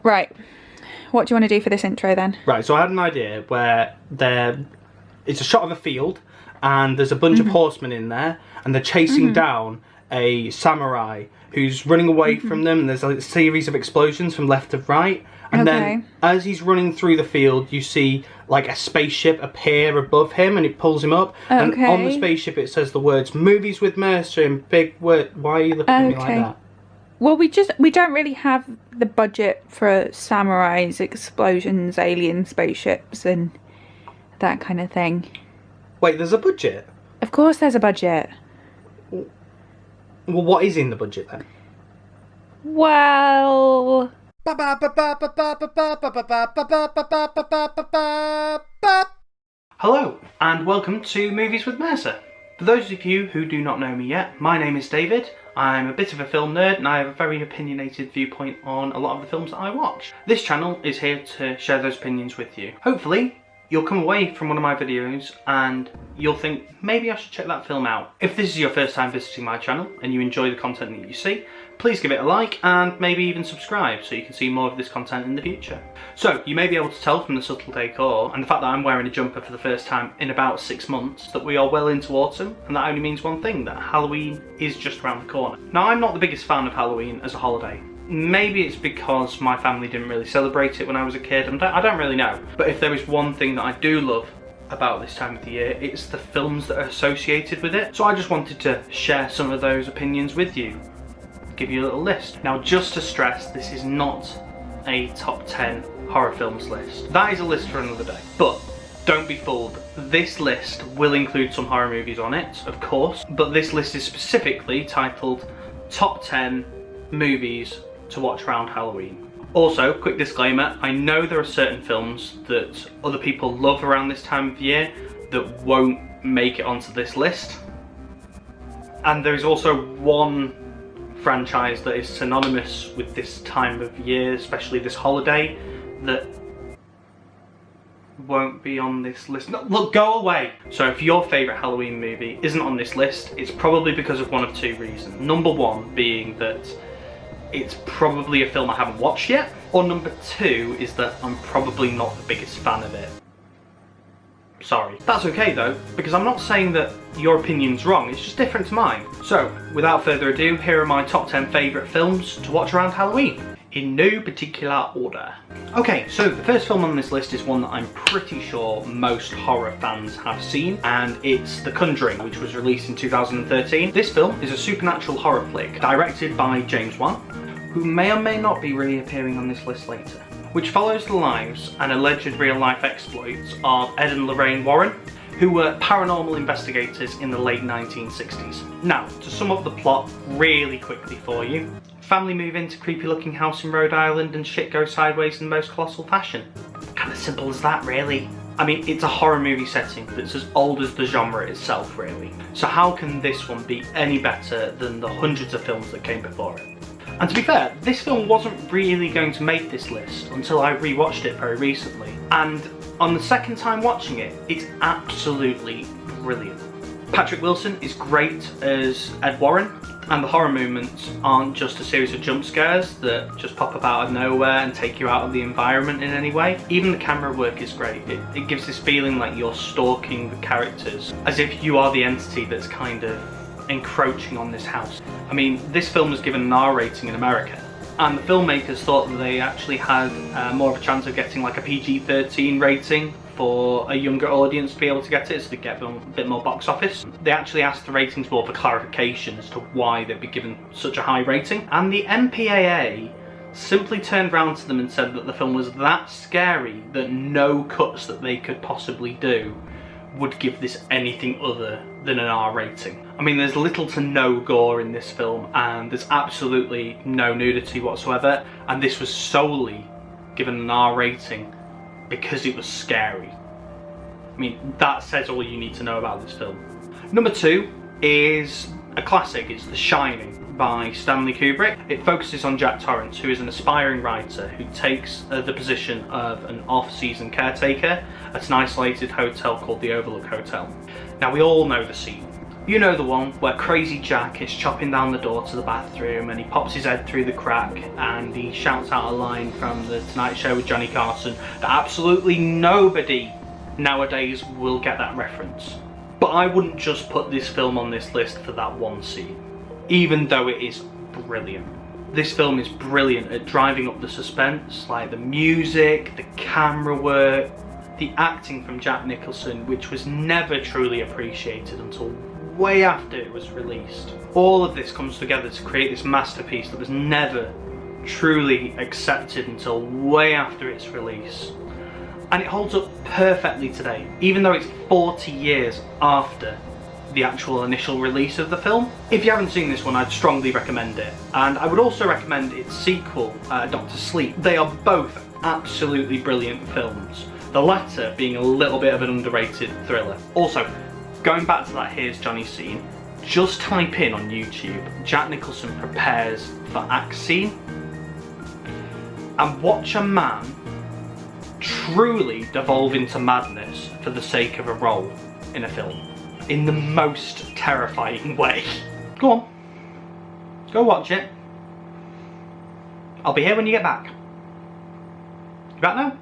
Right. What do you want to do for this intro then? Right, so I had an idea where it's a shot of a field and there's a bunch of horsemen in there and they're chasing down a samurai who's running away from them, and there's a series of explosions from left to right. And then as he's running through the field, you see like a spaceship appear above him and it pulls him up. And on the spaceship it says the words "Movies with Mercer" in big word. Why are you looking at me like that? Well, we don't really have the budget for samurais, explosions, alien spaceships and that kind of thing. Wait, there's a budget? Of course there's a budget. Well, what is in the budget then? Well... Hello, and welcome to Movies with Mercer. For those of you who do not know me yet, my name is David. I'm a bit of a film nerd and I have a very opinionated viewpoint on a lot of the films that I watch. This channel is here to share those opinions with you. Hopefully, you'll come away from one of my videos and you'll think, maybe I should check that film out. If this is your first time visiting my channel and you enjoy the content that you see, please give it a like and maybe even subscribe so you can see more of this content in the future. So, you may be able to tell from the subtle decor and the fact that I'm wearing a jumper for the first time in about 6 months that we are well into autumn, and that only means one thing, that Halloween is just around the corner. Now, I'm not the biggest fan of Halloween as a holiday. Maybe it's because my family didn't really celebrate it when I was a kid, and I don't really know. But if there is one thing that I do love about this time of the year, it's the films that are associated with it. So I just wanted to share some of those opinions with you, give you a little list. Now, just to stress, this is not a top 10 horror films list. That is a list for another day. But don't be fooled. This list will include some horror movies on it, of course, but this list is specifically titled Top 10 Movies to Watch Around Halloween. Also, quick disclaimer, I know there are certain films that other people love around this time of year that won't make it onto this list. And there's also one franchise that is synonymous with this time of year, especially this holiday, that won't be on this list. No, look, go away! So if your favourite Halloween movie isn't on this list, it's probably because of one of two reasons. Number one being that it's probably a film I haven't watched yet, or number two is that I'm probably not the biggest fan of it. Sorry. That's okay though, because I'm not saying that your opinion's wrong, it's just different to mine. So, without further ado, here are my top 10 favourite films to watch around Halloween, in no particular order. Okay, so the first film on this list is one that I'm pretty sure most horror fans have seen, and it's The Conjuring, which was released in 2013. This film is a supernatural horror flick, directed by James Wan, who may or may not be reappearing on this list later, which follows the lives and alleged real-life exploits of Ed and Lorraine Warren, who were paranormal investigators in the late 1960s. Now, to sum up the plot really quickly for you, family move into creepy-looking house in Rhode Island and shit goes sideways in the most colossal fashion. Kind of simple as that, really. I mean, it's a horror movie setting that's as old as the genre itself, really. So how can this one be any better than the hundreds of films that came before it? And to be fair, this film wasn't really going to make this list until I rewatched it very recently. And on the second time watching it, it's absolutely brilliant. Patrick Wilson is great as Ed Warren, and the horror moments aren't just a series of jump scares that just pop up out of nowhere and take you out of the environment in any way. Even the camera work is great. It gives this feeling like you're stalking the characters, as if you are the entity that's kind of encroaching on this house. I mean, this film was given an R rating in America, and the filmmakers thought that they actually had more of a chance of getting like a PG-13 rating for a younger audience to be able to get it, so they get a bit more box office. They actually asked the ratings board for clarification as to why they'd be given such a high rating, and the MPAA simply turned around to them and said that the film was that scary that no cuts that they could possibly do would give this anything other than an R rating. I mean, there's little to no gore in this film, and there's absolutely no nudity whatsoever, and this was solely given an R rating because it was scary. I mean, that says all you need to know about this film. Number two is a classic, it's The Shining by Stanley Kubrick. It focuses on Jack Torrance, who is an aspiring writer who takes the position of an off-season caretaker at an isolated hotel called the Overlook Hotel. Now, we all know the scene. You know the one where Crazy Jack is chopping down the door to the bathroom and he pops his head through the crack and he shouts out a line from The Tonight Show with Johnny Carson that absolutely nobody nowadays will get that reference. But I wouldn't just put this film on this list for that one scene, even though it is brilliant. This film is brilliant at driving up the suspense, like the music, the camera work, the acting from Jack Nicholson, which was never truly appreciated until way after it was released. All of this comes together to create this masterpiece that was never truly accepted until way after its release. And it holds up perfectly today, even though it's 40 years after the actual initial release of the film. If you haven't seen this one, I'd strongly recommend it. And I would also recommend its sequel, Dr. Sleep. They are both absolutely brilliant films, the latter being a little bit of an underrated thriller. Also, going back to that Here's Johnny scene, just type in on YouTube, Jack Nicholson prepares for axe scene, and watch a man truly devolve into madness for the sake of a role in a film, in the most terrifying way. Go on, go watch it. I'll be here when you get back. You back now?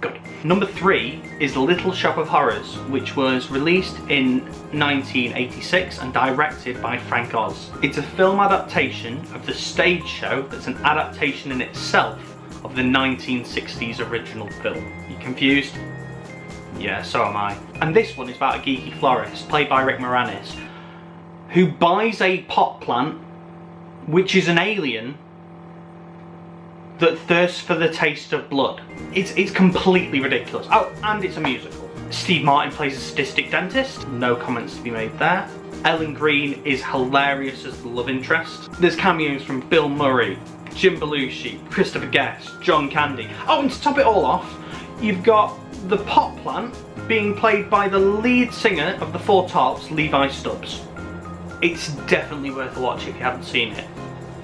Good. Number 3 is Little Shop of Horrors, which was released in 1986 and directed by Frank Oz. It's a film adaptation of the stage show that's an adaptation in itself of the 1960s original film. You confused? Yeah, so am I. And this one is about a geeky florist, played by Rick Moranis, who buys a pot plant, which is an alien, that thirsts for the taste of blood. It's completely ridiculous. Oh, and it's a musical. Steve Martin plays a sadistic dentist. No comments to be made there. Ellen Green is hilarious as the love interest. There's cameos from Bill Murray, Jim Belushi, Christopher Guest, John Candy. Oh, and to top it all off, you've got the pot plant being played by the lead singer of the Four Tops, Levi Stubbs. It's definitely worth a watch if you haven't seen it.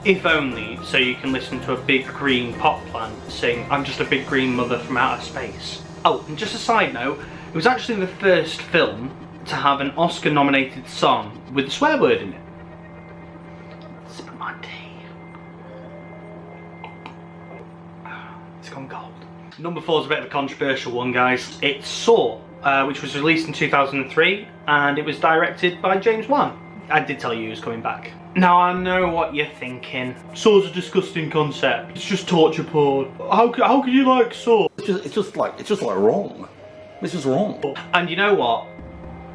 If only so you can listen to a big green pot plant sing "I'm just a big green mother from outer space." Oh, and just a side note, it was actually the first film to have an Oscar nominated song with a swear word in it. Sip my tea. It's gone cold. Number 4 is a bit of a controversial one, guys. It's Saw, which was released in 2003 and it was directed by James Wan. I did tell you he was coming back. Now I know what you're thinking. Saw's a disgusting concept. It's just torture porn. How can you like Saw? It's just like wrong. This is wrong. And you know what?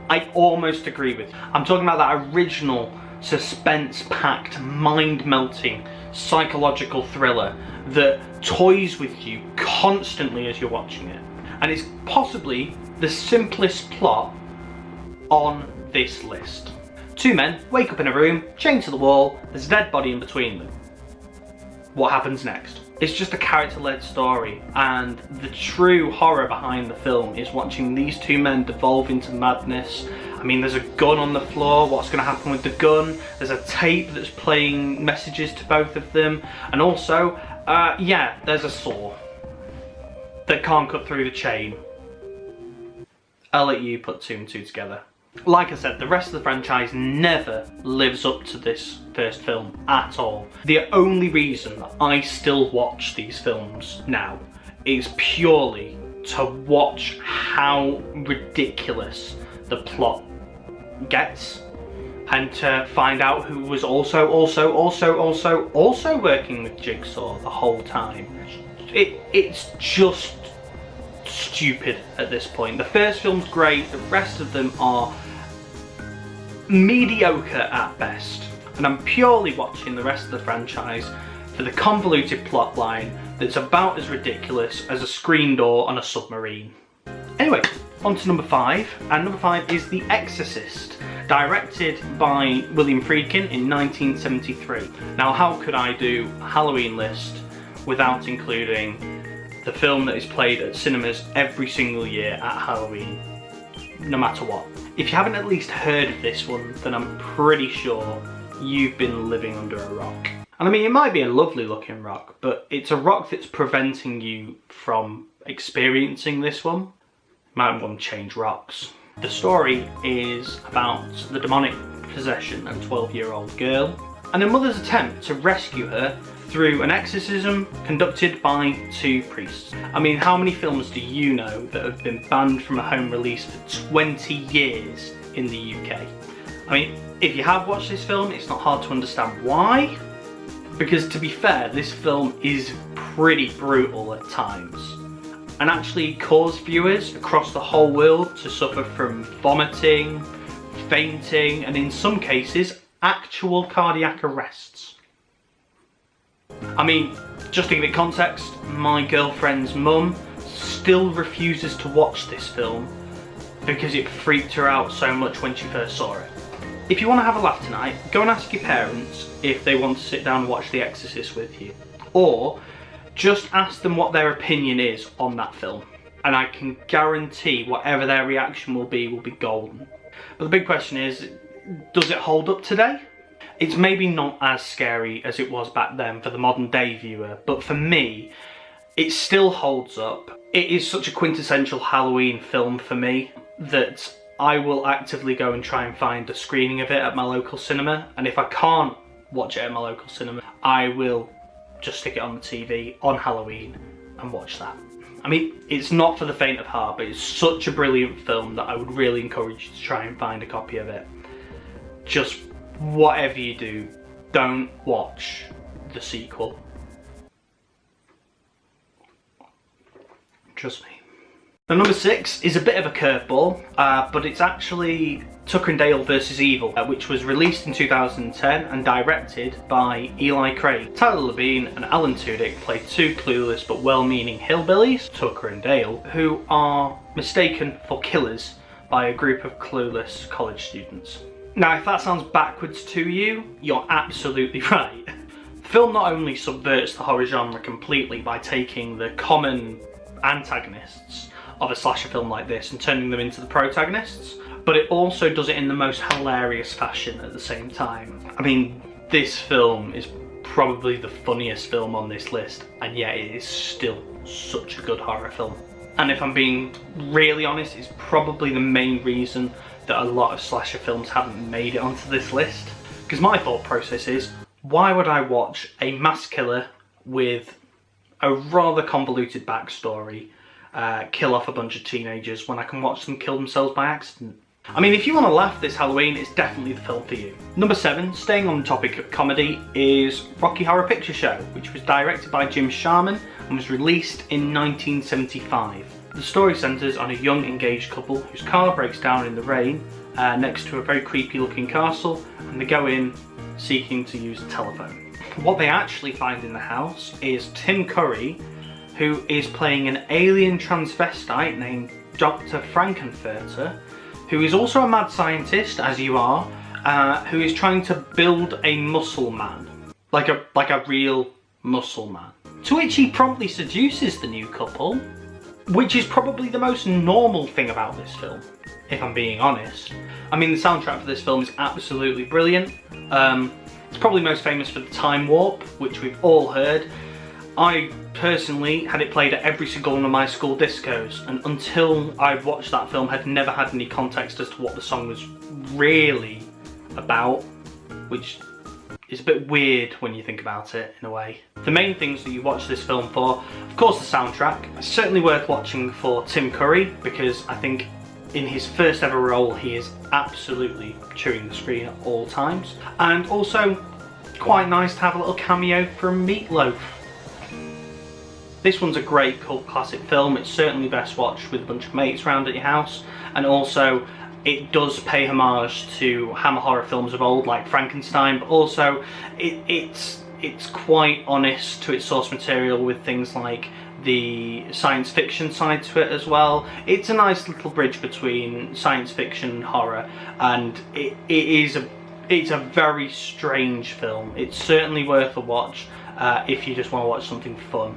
I almost agree with you. I'm talking about that original suspense-packed, mind-melting, psychological thriller that toys with you constantly as you're watching it. And it's possibly the simplest plot on this list. 2 men wake up in a room, chained to the wall, there's a dead body in between them. What happens next? It's just a character-led story, and the true horror behind the film is watching these 2 men devolve into madness. I mean, there's a gun on the floor, what's going to happen with the gun? There's a tape that's playing messages to both of them, and also, yeah, there's a saw that can't cut through the chain. I'll let you put 2 and 2 together. Like I said, the rest of the franchise never lives up to this first film at all. The only reason that I still watch these films now is purely to watch how ridiculous the plot gets and to find out who was also working with Jigsaw the whole time. It's just stupid at this point. The first film's great, the rest of them are mediocre at best, and I'm purely watching the rest of the franchise for the convoluted plot line that's about as ridiculous as a screen door on a submarine. Anyway, on to number 5, and number 5 is The Exorcist, directed by William Friedkin in 1973. Now, how could I do a Halloween list without including the film that is played at cinemas every single year at Halloween, no matter what? If you haven't at least heard of this one, then I'm pretty sure you've been living under a rock. And I mean, it might be a lovely looking rock, but it's a rock that's preventing you from experiencing this one. Might want to change rocks. The story is about the demonic possession of a 12-year-old girl and her mother's attempt to rescue her through an exorcism conducted by 2 priests. I mean, how many films do you know that have been banned from a home release for 20 years in the UK? I mean, if you have watched this film, it's not hard to understand why. Because to be fair, this film is pretty brutal at times and actually caused viewers across the whole world to suffer from vomiting, fainting, and in some cases, actual cardiac arrests. I mean, just to give it context, my girlfriend's mum still refuses to watch this film because it freaked her out so much when she first saw it. If you want to have a laugh tonight, go and ask your parents if they want to sit down and watch The Exorcist with you. Or just ask them what their opinion is on that film. And I can guarantee whatever their reaction will be golden. But the big question is, does it hold up today? It's maybe not as scary as it was back then for the modern day viewer, but for me, it still holds up. It is such a quintessential Halloween film for me that I will actively go and try and find a screening of it at my local cinema, and if I can't watch it at my local cinema, I will just stick it on the TV on Halloween and watch that. I mean, it's not for the faint of heart, but it's such a brilliant film that I would really encourage you to try and find a copy of it. Just whatever you do, don't watch the sequel. Trust me. Now, number 6 is a bit of a curveball, but it's actually Tucker and Dale vs. Evil, which was released in 2010 and directed by Eli Craig. Tyler Labine and Alan Tudyk play 2 clueless but well-meaning hillbillies, Tucker and Dale, who are mistaken for killers by a group of clueless college students. Now, if that sounds backwards to you, you're absolutely right. The film not only subverts the horror genre completely by taking the common antagonists of a slasher film like this and turning them into the protagonists, but it also does it in the most hilarious fashion at the same time. I mean, this film is probably the funniest film on this list, and yet it is still such a good horror film. And if I'm being really honest, it's probably the main reason that a lot of slasher films haven't made it onto this list. Because my thought process is, why would I watch a mass killer with a rather convoluted backstory kill off a bunch of teenagers when I can watch them kill themselves by accident? I mean, if you want to laugh this Halloween, it's definitely the film for you. Number 7, staying on the topic of comedy, is Rocky Horror Picture Show, which was directed by Jim Sharman and was released in 1975. The story centres on a young engaged couple whose car breaks down in the rain next to a very creepy looking castle, and they go in seeking to use a telephone. What they actually find in the house is Tim Curry, who is playing an alien transvestite named Dr. Frankenfurter, who is also a mad scientist, as you are, who is trying to build a muscle man. Like a real muscle man. To which he promptly seduces the new couple, which is probably the most normal thing about this film, if I'm being honest. I mean, the soundtrack for this film is absolutely brilliant. It's probably most famous for the Time Warp, which we've all heard. I personally had it played at every single one of my school discos, and until I watched that film had never had any context as to what the song was really about, which is a bit weird when you think about it in a way. The main things that you watch this film for, of course, the soundtrack. It's certainly worth watching for Tim Curry, because I think in his first ever role he is absolutely chewing the screen at all times. And also quite nice to have a little cameo from Meatloaf. This one's a great cult classic film. It's certainly best watched with a bunch of mates around at your house, and also it does pay homage to Hammer horror films of old like Frankenstein, but also it's quite honest to its source material with things like the science fiction side to it as well. It's a nice little bridge between science fiction and horror, and it's a very strange film. It's certainly worth a watch if you just want to watch something fun.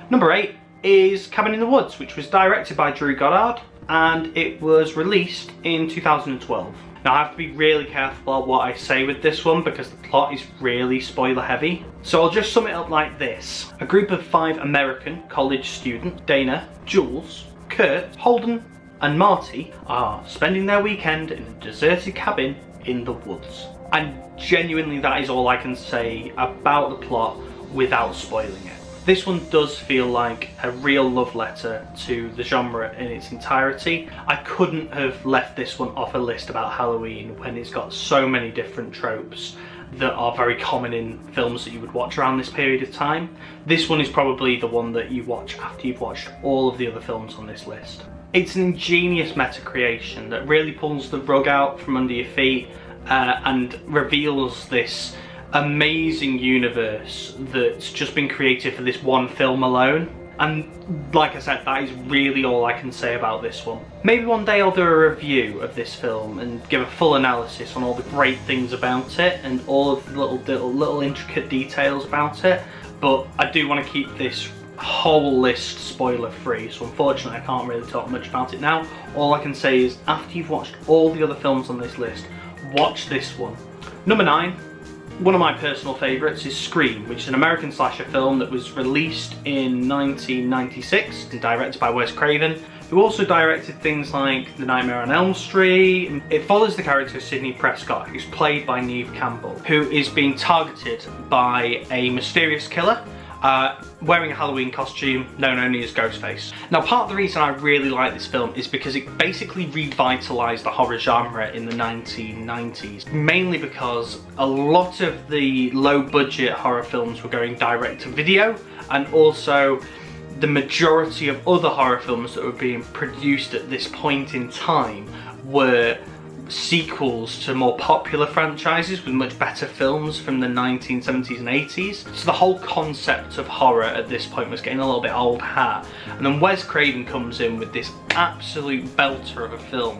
Number 8 is Cabin in the Woods, which was directed by Drew Goddard, and it was released in 2012. Now, I have to be really careful about what I say with this one because the plot is really spoiler heavy. So I'll just sum it up like this. A group of 5 American college students, Dana, Jules, Kurt, Holden and Marty are spending their weekend in a deserted cabin in the woods. And genuinely that is all I can say about the plot without spoiling it. This one does feel like a real love letter to the genre in its entirety. I couldn't have left this one off a list about Halloween when it's got so many different tropes that are very common in films that you would watch around this period of time. This one is probably the one that you watch after you've watched all of the other films on this list. It's an ingenious meta creation that really pulls the rug out from under your feet and reveals this amazing universe that's just been created for this one film alone. And like I said, that is really all I can say about this one. Maybe one day I'll do a review of this film and give a full analysis on all the great things about it and all of the little intricate details about it, but I do want to keep this whole list spoiler free, so unfortunately I can't really talk much about it now. All I can say is after you've watched all the other films on this list, watch this one. Number 9. One of my personal favourites is Scream, which is an American slasher film that was released in 1996 and directed by Wes Craven, who also directed things like The Nightmare on Elm Street. It follows the character of Sidney Prescott, who's played by Neve Campbell, who is being targeted by a mysterious killer wearing a Halloween costume known only as Ghostface. Now, part of the reason I really like this film is because it basically revitalised the horror genre in the 1990s, mainly because a lot of the low-budget horror films were going direct to video, and also the majority of other horror films that were being produced at this point in time were sequels to more popular franchises with much better films from the 1970s and 80s. So the whole concept of horror at this point was getting a little bit old hat. And then Wes Craven comes in with this absolute belter of a film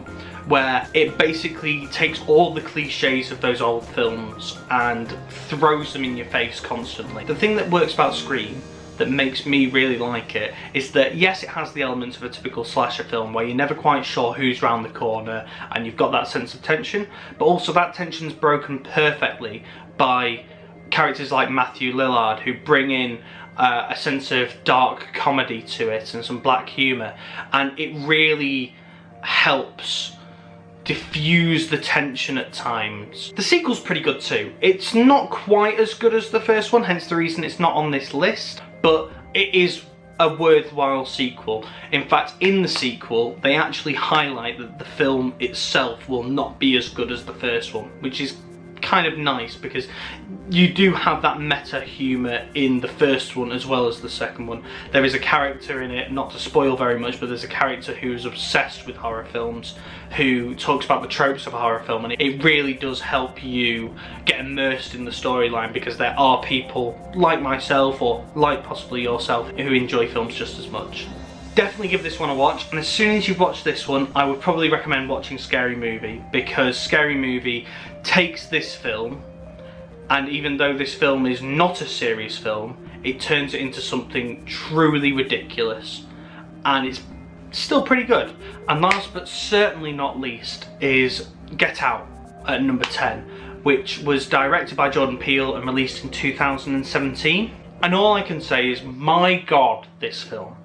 where it basically takes all the cliches of those old films and throws them in your face constantly. The thing that works about Scream that makes me really like it is that yes, it has the elements of a typical slasher film where you're never quite sure who's round the corner and you've got that sense of tension, but also that tension's broken perfectly by characters like Matthew Lillard, who bring in a sense of dark comedy to it and some black humour, and it really helps diffuse the tension at times. The sequel's pretty good too. It's not quite as good as the first one, hence the reason it's not on this list, but it is a worthwhile sequel. In fact, in the sequel, they actually highlight that the film itself will not be as good as the first one, which is kind of nice because you do have that meta humour in the first one as well as the second one. There is a character in it, not to spoil very much, but there's a character who is obsessed with horror films, who talks about the tropes of a horror film, and it really does help you get immersed in the storyline because there are people like myself, or like possibly yourself, who enjoy films just as much. Definitely give this one a watch, and as soon as you've watched this one, I would probably recommend watching Scary Movie, because Scary Movie takes this film, and even though this film is not a serious film, it turns it into something truly ridiculous, and it's still pretty good. And last but certainly not least is Get Out at number 10, which was directed by Jordan Peele and released in 2017. And all I can say is, my God, this film.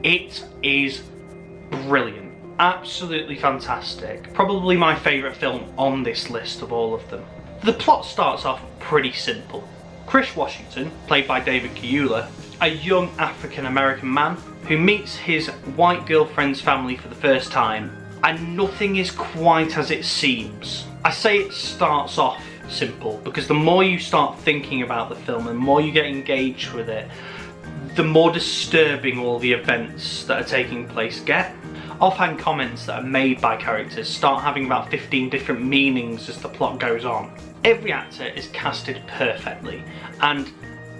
It is brilliant, absolutely fantastic. Probably my favourite film on this list of all of them. The plot starts off pretty simple. Chris Washington, played by David Kiyula, a young African-American man who meets his white girlfriend's family for the first time, and nothing is quite as it seems. I say it starts off simple because the more you start thinking about the film and the more you get engaged with it, the more disturbing all the events that are taking place get. Offhand comments that are made by characters start having about 15 different meanings as the plot goes on. Every actor is casted perfectly, and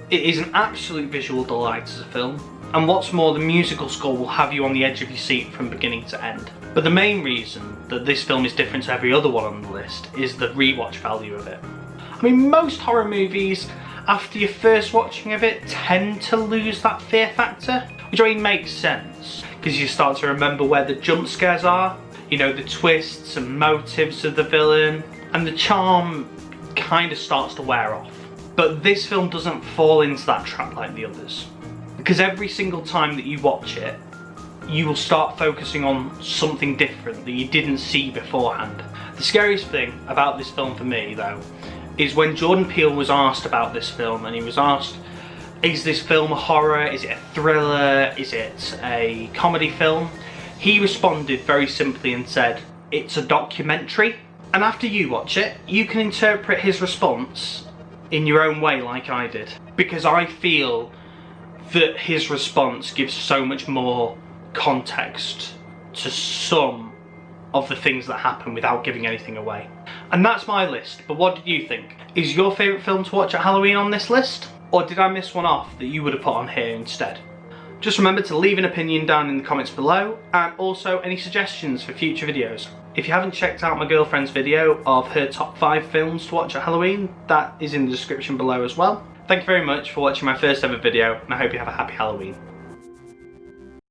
it is an absolute visual delight as a film. And what's more, the musical score will have you on the edge of your seat from beginning to end. But the main reason that this film is different to every other one on the list is the rewatch value of it. I mean, most horror movies, after your first watching of it, tend to lose that fear factor, which I mean makes sense, because you start to remember where the jump scares are, you know, the twists and motives of the villain, and the charm kind of starts to wear off. But this film doesn't fall into that trap like the others, because every single time that you watch it, you will start focusing on something different that you didn't see beforehand. The scariest thing about this film for me, though, is when Jordan Peele was asked about this film, and he was asked, is this film a horror, is it a thriller, is it a comedy film? He responded very simply and said, it's a documentary. And after you watch it, you can interpret his response in your own way like I did. Because I feel that his response gives so much more context to some of the things that happen without giving anything away. And that's my list, but what did you think? Is your favourite film to watch at Halloween on this list? Or did I miss one off that you would have put on here instead? Just remember to leave an opinion down in the comments below, and also any suggestions for future videos. If you haven't checked out my girlfriend's video of her top 5 films to watch at Halloween, that is in the description below as well. Thank you very much for watching my first ever video, and I hope you have a happy Halloween.